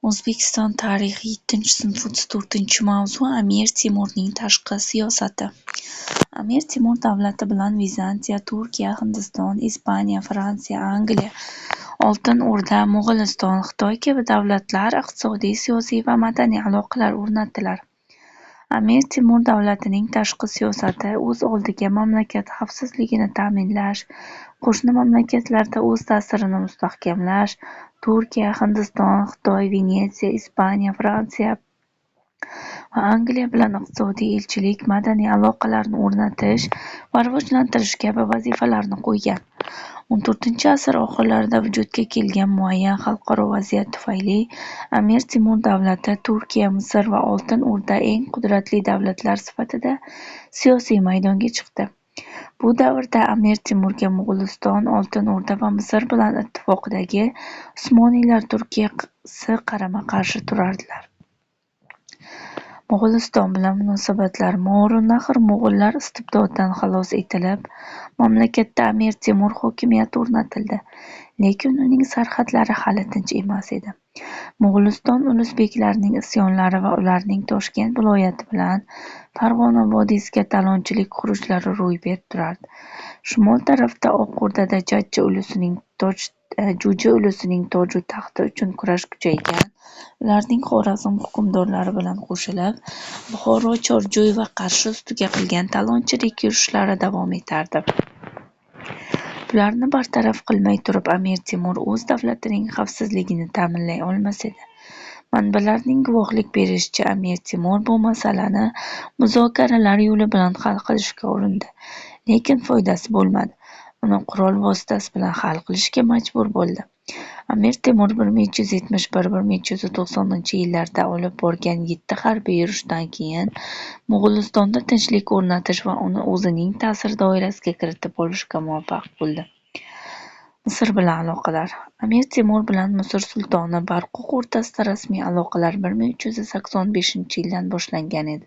O'zbekiston tarixi 7-sinf 34-mavzu Amir Temurning tashqi siyosati. Amir Temur davlati bilan Vizantiya, Turkiya, Hindiston, Ispaniya, Fransiya, Angliya, Oltin O'rda, Mo'g'uliston, Xitoy kabi davlatlar iqtisodiy, siyosiy va madaniy aloqalar o'rnatdilar. Amir Temur davlatining tashqi siyosati o'z oldiga mamlakat xavfsizligini ta'minlash, qo'shni mamlakatlarda o'z ta'sirini mustahkamlash, Turkiya, Hindiston, Xitoy, Venetsiya, Ispaniya, Fransiya va Angliya bilan iqtisodiy elchilik, madaniy aloqalarni o'rnatish va rivojlantirish kabi vazifalarni qo'ygan. 14-asr oxirlarida vujudga kelgan muayyan xalqaro vaziyat tufayli Amir Temur davlati Turkiya, Misr va Oltin O'rda eng qudratli davlatlar sifatida siyosiy maydonga chiqdi. Bu davrda Amir Temurga Mo'g'uliston, Oltin O'rda va Misr bilan ittifoqdagi Usmoniylar Turkiyasi qarama-qarshi turardilar. Mo'g'uliston bilan munosabatlar Movarounnahr mo'g'ullar istibdodidan xalos etilib, mamlakatda Amir Temur hokimiyati o'rnatildi, lekin uning sarhadlari hali tinch emas edi. Mo'g'uliston o'lusbeklarining isyonlari va ularning Toshkent viloyati bilan Farg'ona vodiysiga talonchilik xurujlari ro'y berib turardi. Shimol tarafda Oq O'rdada Jo'ja ulusining toju taxti uchun kurash kuchaygan, ularning Xorazm hukmdorlari bilan qo'shilib, Buxoro, Chorjo'y va Qarshi ustiga qilgan talonchilik yurishlari davom etardi. Bularni bartaraf qilmay turib Amir Temur o'z davlatining xavfsizligini ta'minlay olmas edi. Manbalarning guvohlik berishicha, Amir Temur bu masalani muzokaralar yo'li bilan hal qilishga urindi, lekin foydasi bo'lmadi. Uni qurol vositasi bilan hal qilishga majbur bo'ldi. Amir Temur 1371-1390-yillarda olib borgan 7 harbiy yurishdan keyin Mo'g'ulistonda tinchlik o'rnatish va uni o'zining ta'sir doirasiga kiritib olishga muvaffaq bo'ldi. Misr bilan aloqalar. Amir Temur bilan Misr sultoni Barquq o'rtasida rasmiy aloqalar 1385-yildan boshlangan edi.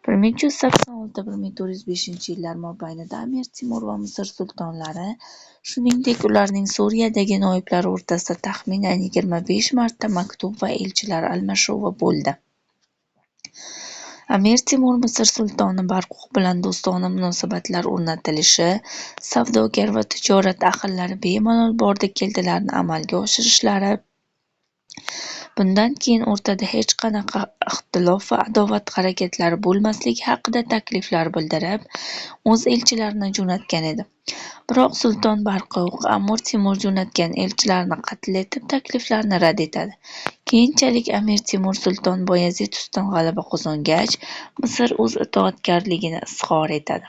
1386-1405-yillar mobaynida Amir Temur va Misr sultonlari, shuningdek ularning Suriyadagi noiblari o'rtasida taxminan 25 marta maktub va elchilar almashuvi bo'ldi. Amir Temur Misr sultoni Barquq bilan do'stona munosabatlar o'rnatilishi, savdogar va tijorat ahllari bemalol bordi-keldilarni amalga oshirishlari, bundan keyin o'rtada hech qanaqa ixtilof va adovat harakatlari bo'lmasligi haqida takliflar bildirib, o'z elchilarini jo'natgan edi. Biroq sulton Barquq Amir Temur jo'natgan elchilarni qatl etib, takliflarni rad etadi. Keyinchalik Amir Temur sulton Boyazid ustidan g'alaba qozongach, Misr o'z itoatkorligini izhor etadi.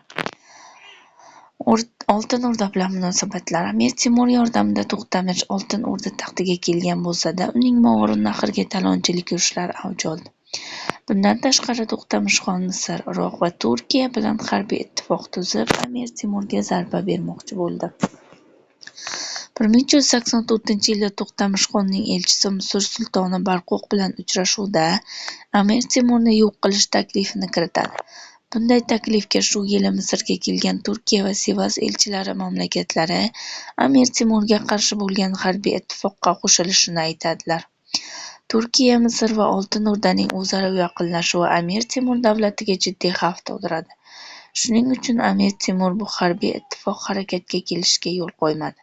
Oltin O'rda bilan munosabatlar. Amir Temur yordamida To'xtamish Oltin O'rda taxtiga kelgan bo'lsa-da, uning Movarounnahrga talonchilik yurishlari avj oldi. Bundan tashqari To'xtamishxon Misr, Iroq va Turkiya bilan harbiy ittifoq tuzib, Amir Temurga zarba bermoqchi bo'ldi. 1384-yilda To'xtamishxonning elchisi Misr sultoni Barquq bilan uchrashuvda Amir Temurni yo'q qilish taklifini kiritadi. Bunday taklifga shu yili Misrga kelgan Turkiya va Sivas elchilari mamlakatlari Amir Temurga qarshi bo'lgan harbiy ittifoqqa qo'shilishini aytadilar. Turkiya, Misr va Oltin O'rdaning o'zaro yaqinlashuvi Amir Temur davlatiga jiddiy xavf tug'diradi. Shuning uchun Amir Temur bu harbiy ittifoq harakatga kelishiga yo'l qo'ymadi.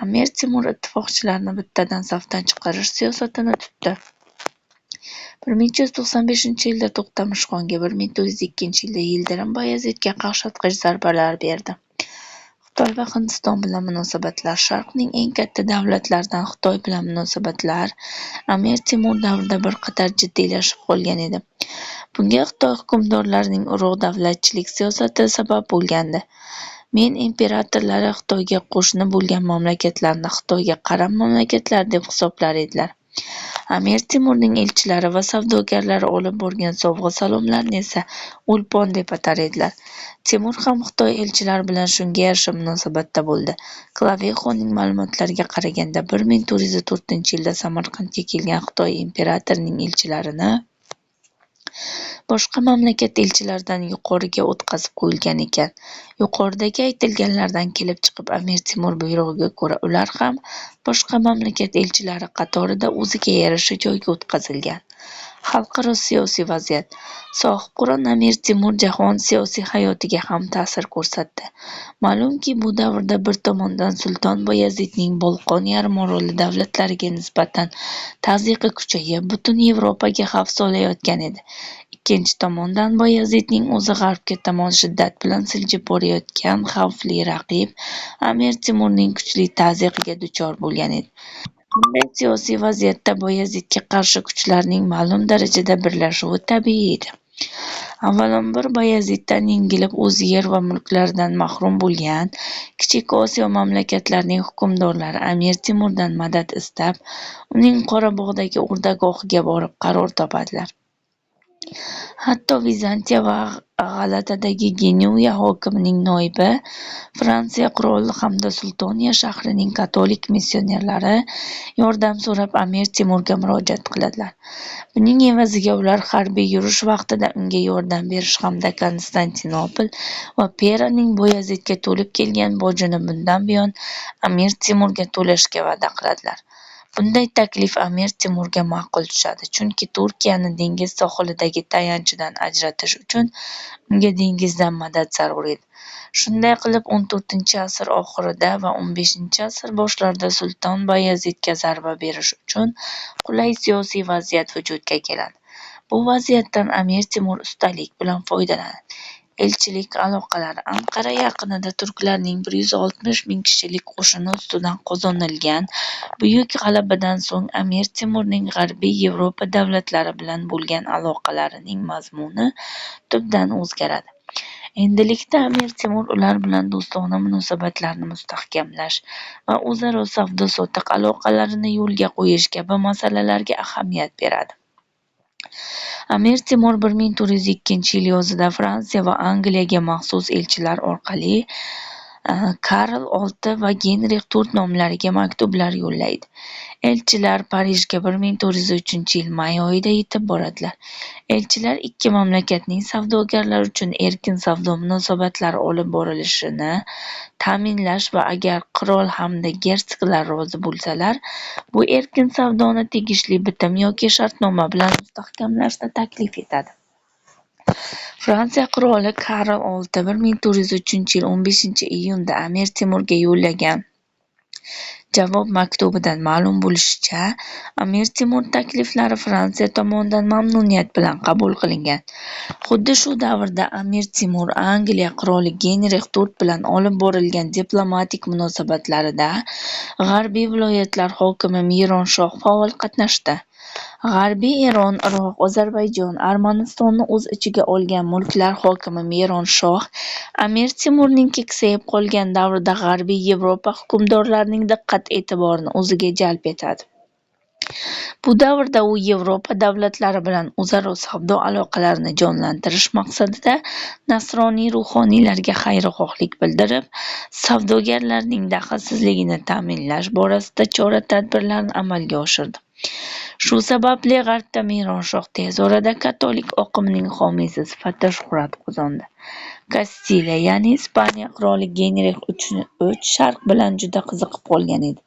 Amir Temur ittifoqchilarni bittadan safdan chiqarish siyosatini tutdi. 1395-yilda To'xtamishxonga, 1402-yilda Yildirim Bayazidga qaqshatqich zarbalar berdi. Xitoy va Hindiston bilan munosabatlar. Sharqning eng katta davlatlaridan Xitoy bilan munosabatlar Amir Temur davrida bir qator jiddiylashib qolgan edi. Bunga Xitoy hukmdorlarining urug' davlatchilik siyosati sabab bo'lgandi. Men imperatorlari Xitoyga qo'shni bo'lgan mamlakatlarni Xitoyga qaram mamlakatlar deb hisoblar edilar. Amir Temurning elchilari va savdogarlari olib borgan sovg'a-salomlarni esa o'lpon deb atar edilar. Temur ham Xitoy elchilari bilan shunga yarasha munosabatda bo'ldi. Klavexoning ma'lumotlariga qaraganda 1404-yilda Samarqandga kelgan Xitoy imperatorining elchilarini boshqa mamlakat elchilaridan yuqoriga o'tkazib qo'yilgan ekan. Yuqoridagi aytilganlardan kelib chiqib Amir Temur buyrug'iga ko'ra ular ham boshqa mamlakat elchilari qatorida o'ziga yarasha joyga o'tkazilgan. Xalqaro siyosiy vaziyat. Sohibqiron Amir Temur jahon siyosiy hayotiga ham ta'sir ko'rsatdi. Ma'lumki, bu davrda bir tomondan Sulton Boyazidning Bolqon yarimoroli davlatlariga nisbatan tazyiqi kuchayib, butun Yevropaga xavf solayotgan edi. Ikkinchi tomondan Boyazidning o'zi g'arbga tomon shiddat bilan siljib borayotgan xavfli raqib Amir Temurning kuchli tazyiqiga duchor bo'lgan edi. Bunday siyosiy vaziyatda Boyazidga qarshi kuchlarning ma'lum darajada birlashuvi tabiiy edi. Avvalambor Boyaziddan yengilib o'z yer va mulklaridan mahrum bo'lgan Kichik Osiyo mamlakatlarining hukmdorlari Amir Temurdan madad istab, uning Qorabog'dagi o'rdagohiga borib qaror topadilar. Hatto Vizantiya va G'alatadagi Genuya hokimining noibi, Fransiya qiroli hamda Sultoniya shahrining katolik missionerlari yordam so'rab Amir Temurga murojaat qiladilar. Buning evaziga ular harbiy yurish vaqtida unga yordam berish hamda Konstantinopol va Peraning Boyazidga to'lib kelgan bojini bundan buyon Amir Temurga to'lashga va'da qiladilar. Bunday taklif Amir Temurga ma'qul tushadi, chunki Turkiyani dengiz sohilidagi tayanchidan ajratish uchun unga dengizdan madad zarur edi. Shunday qilib, 14-asr oxirida va 15-asr boshlarida Sulton Boyazidga zarba berish uchun qulay siyosiy vaziyat vujudga keladi. Bu vaziyatdan Amir Temur ustalik bilan foydalanadi. Elchilik aloqalari. Anqara yaqinida turklarning 160 ming kishilik qo'shini ustidan qozonilgan buyuk g'alabadan so'ng Amir Temurning G'arbiy Yevropa davlatlari bilan bo'lgan aloqalarining mazmuni tubdan o'zgaradi. Endilikda Amir Temur ular bilan do'stona munosabatlarni mustahkamlash va o'zaro savdo-sotiq aloqalarini yo'lga qo'yish kabi masalalarga ahamiyat beradi. Amir Temur 1402-yil yozida Fransiya va Angliyaga maxsus elchilar orqali Karl olti va Genrix to'rt nomlariga maktublar yo'llaydi. Elchilar Parijga 1403-yil may oyida yetib boradilar. Elchilar ikki mamlakatning savdogarlar uchun erkin savdo munosabatlari olib borilishini ta'minlash va agar qirol hamda gersoglar rozi bo'lsalar, bu erkin savdoni tegishli bitim yoki shartnoma bilan mustahkamlashni taklif etadi. Fransiya qiroli Karl olti 1403-yil 15-iyunda Amir Temurga yo'llagan javob maktubidan ma'lum bo'lishicha, Amir Temur takliflari Fransiya tomonidan mamnuniyat bilan qabul qilingan. Xuddi shu davrda Amir Temur Angliya qiroli Genrix IV bilan olib borilgan diplomatik munosabatlarida G'arbiy viloyatlar hokimi Mironshoh faol qatnashdi. G'arbiy Eron, Iroq, Ozarbayjon, Armanistonni o'z ichiga olgan mulklar hokimi Mironshoh Amir Temurning keksayib qolgan davrida G'arbiy Yevropa hukmdorlarining diqqat-e'tiborini o'ziga jalb etadi. Bu davrda u Yevropa davlatlari bilan o'zaro savdo aloqalarini jonlantirish maqsadida nasroniy ruhoniylarga xayrixohlik bildirib, savdogarlarning daxlsizligini ta'minlash borasida chora-tadbirlarni amalga oshirdi. Shu sababli G'arbda Mironshoh tez orada katolik oqimining homiysi sifatida shuhrat qozondi. Kastiliya, ya'ni Ispaniya qiroli Genrix III Sharq bilan juda qiziqib qolgan edi.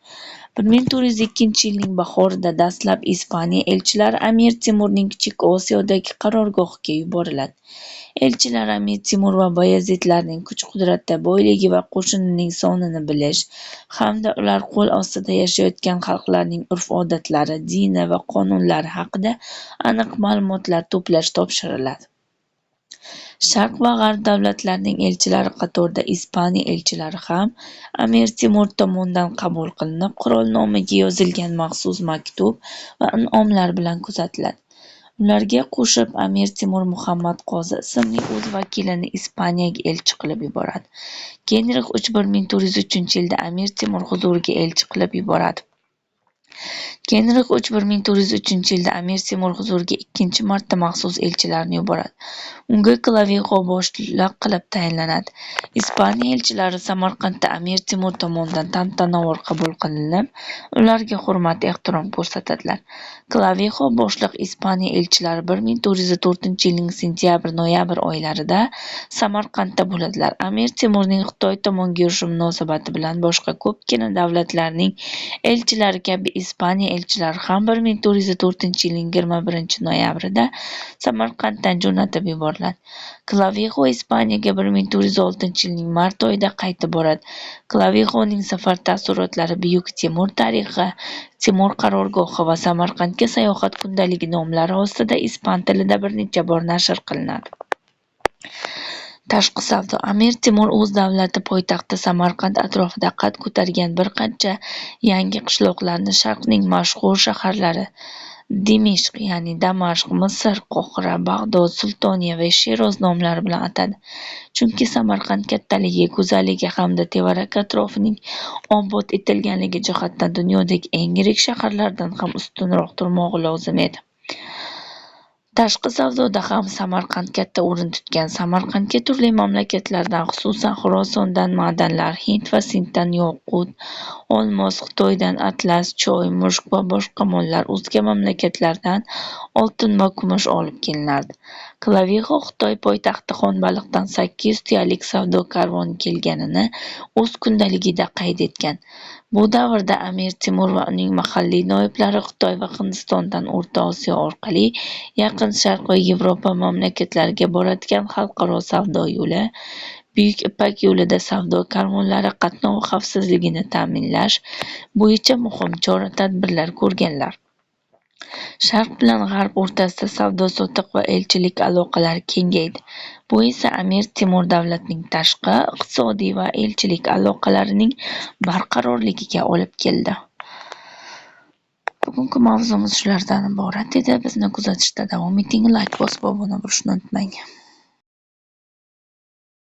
1402-yilning bahorida dastlab Ispaniya elchilari Amir Temurning Kichik Osiyodagi qarorgohiga yuboriladi. Elchilar Amir Temur va Boyazidlarning kuch-qudratda boyligi va qo'shinining sonini bilish hamda ular qo'l ostida yashayotgan xalqlarning urf-odatlari, dini va qonunlari haqida aniq ma'lumotlar to'plash topshiriladi. Sharq va G'arb davlatlarining elchilari qatorida Ispaniya elchilari ham Amir Temur tomonidan qabul qilinib, qirol nomiga yozilgan maxsus maktub va in'omlar bilan kuzatiladi. Ularga qo'shib Amir Temur Muhammad Qozi ismli o'z vakilini Ispaniyaga elchi qilib yuboradi. Genrix III 1403-yilda Amir Temur huzuriga elchi qilib yuboradi. Keyinroq 1403-yilda Amir Temur huzuriga ikkinchi marta maxsus elchilarni yuboradi. Unga Klavijo boshliq qilib tayinlanadi. Ispaniya elchilari Samarqandda Amir Temur tomonidan tantanavor qabul qilinib, ularga hurmat-ehtirom ko'rsatadilar. Klavijo boshliq Ispaniya elchilari 1404-yilning sentyabr-noyabr oylarida Samarqandda bo'ladilar. Amir Temurning Xitoy tomonga yurishi munosabati bilan boshqa ko'pgina davlatlarning elchilari kabi Ispaniya elchilari ham 1404-yilning 21-noyabrida Samarqanddan jo'natib yuboriladi. Klavijo Ispaniyaga 1406-yilning mart oyida qaytib boradi. Klavijoning safar taassurotlari Buyuk Temur tarixi, Temur qarorgohi va Samarqandga sayohat kundaligi nomlari ostida ispan tilida bir necha bor nashr qilinadi. Tashqi savdo. Amir Temur o'z davlati poytaxti Samarqand atrofida qad ko'targan bir qancha yangi qishloqlarni Sharqning mashhur shaharlari Dimishq, ya'ni Damashq, Misr, Qohira, Bag'dod, Sultoniya va Sheroz nomlari bilan atadi. Chunki Samarqand kattaligi, go'zalligi hamda tevarak atrofining obod etilganligi jihatdan dunyodagi eng yirik shaharlardan ham ustunroq turmog'i lozim edi. Tashqi savdoda ham Samarqand katta o'rin tutgan. Samarqandga turli mamlakatlardan, xususan Xurosondan ma'danlar, Hind va Sinddan yoqut, olmos, Xitoydan atlas, choy, mushk va boshqa mollar, o'zga mamlakatlardan oltin va kumush olib kelinardi. Klavijo Xitoy poytaxti Xonbaliqdan 800 tuyalik savdo karvoni kelganini o'z kundaligida qayd etgan. Bu davrda Amir Temur va uning mahalliy noiblari Xitoy va Hindistondan O'rta Osiyo orqali Yaqin Sharq va Yevropa mamlakatlariga boradigan xalqaro savdo yo'li, Buyuk Ipak yo'lida savdo karvonlari qatnovi xavfsizligini ta'minlash bo'yicha muhim chora-tadbirlar ko'rganlar. Sharq bilan G'arb o'rtasida savdo-sotiq va elchilik aloqalari kengaydi. Bu esa Amir Temur davlatining tashqi, iqtisodiy va elchilik aloqalarining barqarorligiga olib keldi. Bugungi mavzumiz shulardan iborat edi. Bizni kuzatishda davom eting, like bosib obuna bo'lishni unutmang.